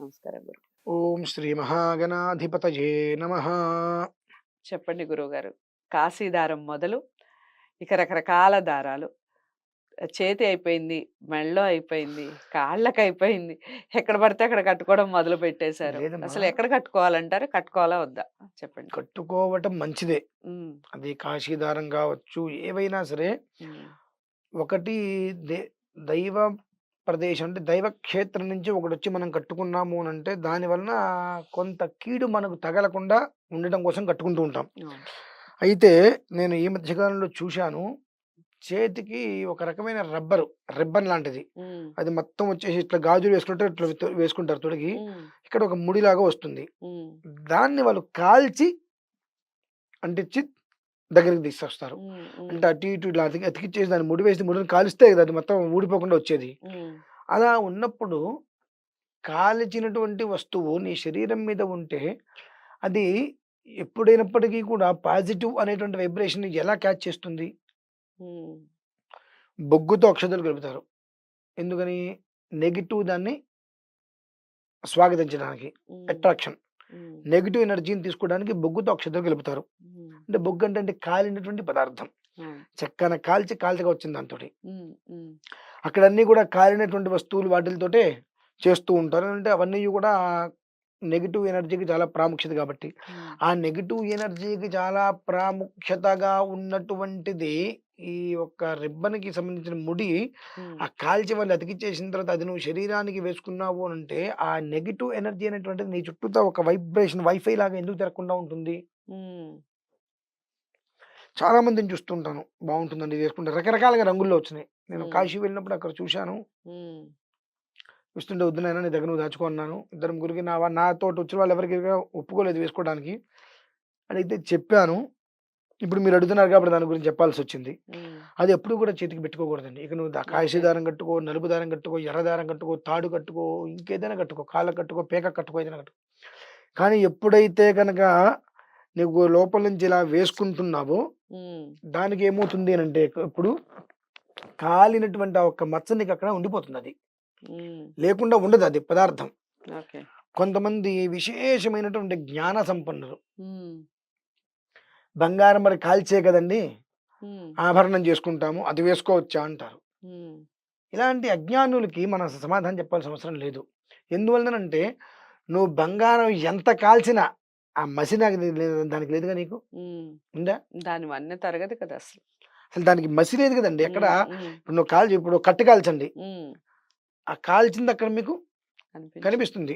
నమస్కారం గురు. ఓం శ్రీ మహాగణాధిపతయే నమః. చెప్పండి గురువుగారు. కాశీ దారం మొదలు ఇక రకరకాల దారాలు. చేతి అయిపోయింది, మెడలో అయిపోయింది, కాళ్ళకయిపోయింది. ఎక్కడ పడితే అక్కడ కట్టుకోవడం మొదలుపెట్టేశారు. లేదమ్మా, అసలు ఎక్కడ కట్టుకోవాలంటారు? కట్టుకోవాలా వద్దా? చెప్పండి. కట్టుకోవటం మంచిదే. హ్మ్. అది కాశీదారం కావచ్చు, ఏవైనా సరే. హ్మ్. ఒకటి దే దైవ ప్రదేశం అంటే దైవ క్షేత్రం నుంచి ఒకటొచ్చి మనం కట్టుకున్నాము అనంటే దాని వలన కొంత కీడు మనకు తగలకుండా ఉండటం కోసం కట్టుకుంటూ ఉంటాం. అవును. అయితే నేను ఈ మధ్య కాలంలో చూశాను. చేతికి ఒక రకమైన రిబ్బన్ లాంటిది. హ్మ్. అది మొత్తం వచ్చేసి ఇట్లా గాజులు వేసుకుంటే ఇట్లా వేసుకుంటారు తొడిగి. హ్మ్. ఇక్కడ ఒక ముడిలాగా వస్తుంది. హ్మ్. దాన్ని వాళ్ళు కాల్చి అంటించి దగ్గరికి తీసుకొస్తారు. హ్మ్. అంటే హ్మ్. అటు ఇటు ఇట్లా అతికిచ్చేసి దాన్ని ముడి వేసి ముడిని కాలిస్తే కదా అది మొత్తం ఊడిపోకుండా వచ్చేది. హ్మ్. అలా ఉన్నప్పుడు కాల్చినటువంటి వస్తువు నీ శరీరం మీద ఉంటే అది ఎప్పుడైనప్పటికీ కూడా పాజిటివ్ అనేటువంటి వైబ్రేషన్‌ని ఎలా క్యాచ్ చేస్తుంది? హ్మ్. బొగ్గుతో అక్షతలు కలుపుతారు. ఎందుకని? నెగెటివ్ దాన్ని స్వాగతించడానికి. హ్మ్. అట్రాక్షన్. హ్మ్. నెగెటివ్ ఎనర్జీని తీసుకోవడానికి బొగ్గుతో అక్షతలు కలుపుతారు. హ్మ్. అంటే బొగ్గు అంటే కాలినటువంటి పదార్థం. అవును. చెక్కన కాల్చి కాల్చగా వచ్చింది దాంతోటి. హ్మ్. హ్మ్. అక్కడ అన్నీ కూడా కాలినటువంటి వస్తువులు వాటిలతోటే చేస్తూ ఉంటారు. అంటే అవన్నీ కూడా నెగెటివ్ ఎనర్జీకి చాలా ప్రాముఖ్యత కాబట్టి. హ్మ్. ఆ నెగెటివ్ ఎనర్జీకి చాలా ప్రాముఖ్యతగా ఉన్నటువంటిది ఈ యొక్క రిబ్బన్‌కి సంబంధించిన ముడి. హ్మ్. ఆ కాల్చి వాళ్ళు అతికిచ్చేసిన తర్వాత అది నువ్వు శరీరానికి వేసుకున్నావు అనంటే ఆ నెగెటివ్ ఎనర్జీ అనేటువంటిది నీ చుట్టూతా ఒక వైబ్రేషన్ వైఫై లాగా ఎందుకు తిరగకుండా ఉంటుంది? హ్మ్. చాలా మందిని చూస్తుంటాను. బావుంటుందండి ఇది వేసుకుంటే రకరకాలుగా రంగుల్లో వచ్చినాయి. నేను హ్మ్. కాశీ వెళ్ళినప్పుడు అక్కడ చూశాను. హ్మ్. ఇస్తుంటే వద్దు నాయనా నీ దగ్గర నువ్వు దాచుకో అన్నాను. ఇద్దరు ముగ్గురికి నాతోటి వచ్చిన వాళ్ళు ఎవరికీ ఒప్పుకోలేదు వేసుకోవడానికి. అడిగితే చెప్పాను. ఇప్పుడు మీరు అడుగుతున్నారు కాబట్టి దాని గురించి చెప్పాల్సొచ్చింది. హ్మ్. అది ఎప్పుడు కూడా చేతికి పెట్టుకోకూడదండి. ఇక నువ్వు కాశీ ఓకే. దారం కట్టుకో, నలుపు దారం కట్టుకో, ఎర్ర దారం కట్టుకో, తాడు కట్టుకో, ఇంకేదైనా కట్టుకో, కాళ్ళకి కట్టుకో, పేకకి కట్టుకో, ఏదైనా కట్టుకో. కానీ ఎప్పుడైతే గనక నువ్వు లోపల నుంచి ఇలా వేసుకుంటున్నావో హ్మ్. దానికి ఏమవుతుంది అనంటే ఇప్పుడు కాలినటువంటి ఆ ఒక్క మచ్చ నీకక్కడ ఉండిపోతుందది. హ్మ్. లేకుండా ఉండదది పదార్థం. ఓకే. కొంతమంది విశేషమైనటువంటి జ్ఞాన సంపన్నులు. హ్మ్. బంగారం మరి కాల్చే కదండీ! హ్మ్. ఆభరణం చేసుకుంటాము. అది వేసుకోవచ్చా అంటారు. హ్మ్. ఇలాంటి అజ్ఞానులకి మనం సమాధానం చెప్పాల్సిన అవసరం లేదు. ఎందువల్లనంటే నువ్వు బంగారం ఎంత కాల్చినా ఆ మసి నాకు దానికి లేదుగా నీకు. హ్మ్. ఉందా? దాని వన్నె తరగదు కదా అసలు. అసలు దానికి మసి లేదు కదండీ. ఎక్కడ హ్మ్. హ్మ్. ఇప్పుడు నువ్వు ఇప్పుడు కట్టె కాల్చండి. హ్మ్. ఆ కాల్చిందక్కడ మీకు అనిపించదు. కనిపిస్తుంది.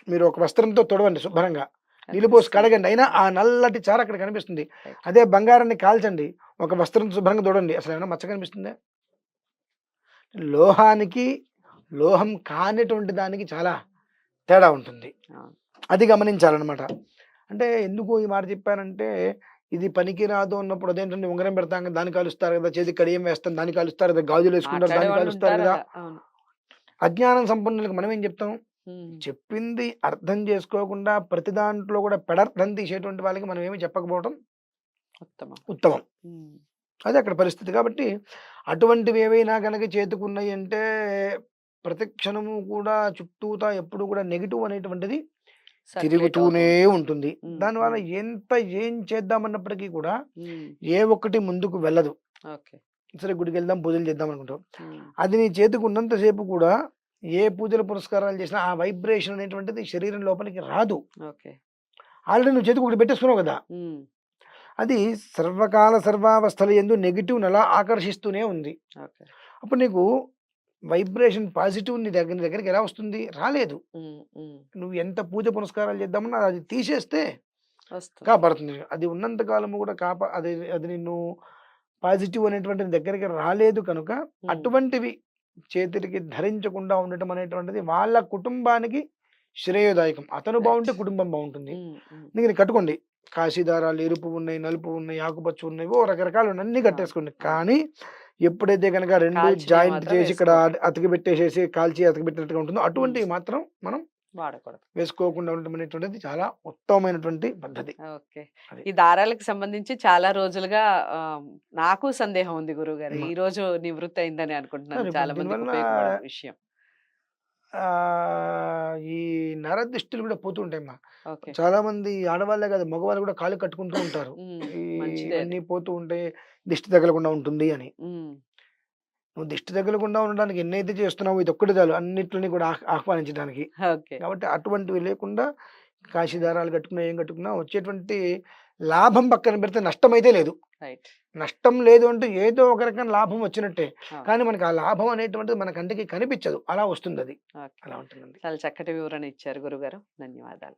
మీరు ఒక వస్త్రంతో తుడవండి శుభ్రంగా. నీళ్ళు పోసి కనిపిస్తుంది. కడగండి. అయినా ఆ నల్లటి చార అక్కడ కనిపిస్తుంది. రైట్. అదే బంగారాన్ని కాల్చండి. ఒక వస్త్రంతో శుభ్రంగా తుడండి. అసలేమైనా మచ్చ కనిపిస్తుందా? లోహానికి, లోహం కానటువంటి దానికి చాలా తేడా ఉంటుంది. అవును. అది గమనించాలనమాట. అంటే ఎందుకు ఈ మాట చెప్పానంటే, ఇది పనికిరాదు అన్నప్పుడు అదేంటండి ఉంగరం పెడతాం కదా! దాన్ని కాలుస్తారు కదా! చేతికి కడియం వేస్తాం దాన్ని కాలుస్తారు కదా! గాజులేసుకుంటారు మాట్లాడే దాన్ని కాలుస్తారు కదా! వాళ్ళుంటారలా. అవును. అజ్ఞానం సంపన్నులకి మనమేం చెప్తాం? హ్మ్. చెప్పింది అర్థం చేసుకోకుండా ప్రతి దాంట్లో కూడా పెడర్థం తీసేటువంటి వాళ్ళకి మనం ఏమి చెప్పకపోవడం ఉత్తమం. ఉత్తమం. హ్మ్. అది అక్కడ పరిస్థితి. కాబట్టి అటువంటివి ఏవైనా గనక చేతికున్నాయంటే ప్రతి క్షణము కూడా చుట్టూతా ఎప్పుడు కూడా నెగెటివ్ అనేటువంటిది సర్క్యులేట్ అవుతూ తిరుగుతూనే ఉంటుంది. ఉంటుంది. హ్మ్. దానివల్ల హ్మ్. ఏం చేద్దామన్నప్పటికీ కూడా హ్మ్. ఏ ఒక్కటి ముందుకు వెళ్ళదు. ఓకే. సరే గుడికెళ్దాం, పూజలు చేద్దాం అనుకుంటాం. హ్మ్. అది నీ చేతికి ఉన్నంత సేపు కూడా ఏ పూజలు పురస్కారాలు చేసినా ఆ వైబ్రేషన్ అనేటువంటిది శరీరం లోపలికి రాదు. ఓకే. ఆల్రెడీ నువ్వు చేతికి ఒకటి పెట్టేసుకున్నావు కదా! హ్మ్. అది సర్వకాల సర్వావస్థల యందు నెగెటివ్‌ని అలా ఆకర్షిస్తూనే ఉంది. ఓకే. అప్పుడు నీకు వైబ్రేషన్ పాజిటివ్ నీ దగ్గరికి ఎలా వస్తుంది? రాలేదు. హ్మ్. హ్మ్. నువ్వు ఎంత పూజ పునస్కారాలు చేద్దామన్నా అది తీసేస్తే వస్తుంది. కాపాడుతుంది. అది ఉన్నంత కాలము కూడా అది అది నిన్ను పాజిటివ్ అనేటువంటిది దగ్గరికి రాలేదు కనుక, హ్మ్. అటువంటివి చేతులకి ధరించకుండా ఉండటం అనేటువంటిది వాళ్ళ కుటుంబానికి శ్రేయోదాయకం. అతను రైట్. బావుంటే కుటుంబం బావుంటుంది. హ్మ్. హ్మ్. అందుకని కట్టుకోండి. కాశీ దారాలు ఎరుపు ఉన్నాయి, నలుపు ఉన్నాయి, ఆకుపచ్చ ఉన్నాయి. ఓ రకరకాలున్నాయి అన్నీ అవును. కట్టేసుకోండి. అవును. కానీ ఎప్పుడైతే గనక 2 కాల్చినవి జాయింట్ మాత్రం చేసి ఇక్కడ వేసుకోవద్దు. అతికిబెట్టేసేసి కాల్చి అతికిబెట్టినట్టుగా ఉంటుందో హ్మ్. అటువంటివి మాత్రం మనం వాడకూడదు. వేసుకోకుండా ఉండటం అనేటువంటిది చాలా ఉత్తమమైనటువంటి పద్ధతి. ఓకే. అది. ఈ దారాలకు సంబంధించి చాలా రోజులుగా నాకు సందేహం ఉంది గురువుగారు. హ్మ్. ఈరోజు నివృత్తి అయిందని అనుకుంటున్నాను. మరి ఇప్పుడు చాలా మందికి దీనివల్ల ఉపయోగపడే విషయం. ఈ నరదిష్టులు కూడా పోతూ ఉంటాయమ్మా. ఓకే. చాలా మంది ఆడవాళ్ళే కాదు, మగవాళ్ళు కూడా కాళ్ళు కట్టుకుంటూ ఉంటారు. హ్మ్. ఈ మంచిదే అది. ఇవన్నీ పోతూ ఉంటే దిష్టి తగలకుండా ఉంటుంది అని. హ్మ్. నువ్వు దిష్టి తగలకుండా ఉండడానికి ఎన్నైతే చేస్తున్నావో ఇదొక్కటి చాలు అన్నిట్లిని కూడా ఆహ్వానించడానికి. ఓకే. కాబట్టి అటువంటివి లేకుండా కాశీ దారాలు కట్టుకున్నా, ఏం కట్టుకున్నా వచ్చేటువంటి లాభం పక్కన పెడితే నష్టమైతే లేదు. రైట్. నష్టం లేదు అంటే ఏదో ఒక రకమైన లాభం వచ్చినట్టే. అవును. కానీ మనకు ఆ లాభం అనేటువంటిది మన కంటికి కనిపించదు. అలా వస్తుందది. ఓకే. అలా ఉంటుందండి. చాలా చక్కటి వివరణ ఇచ్చారు గురుగారు. ధన్యవాదాలు.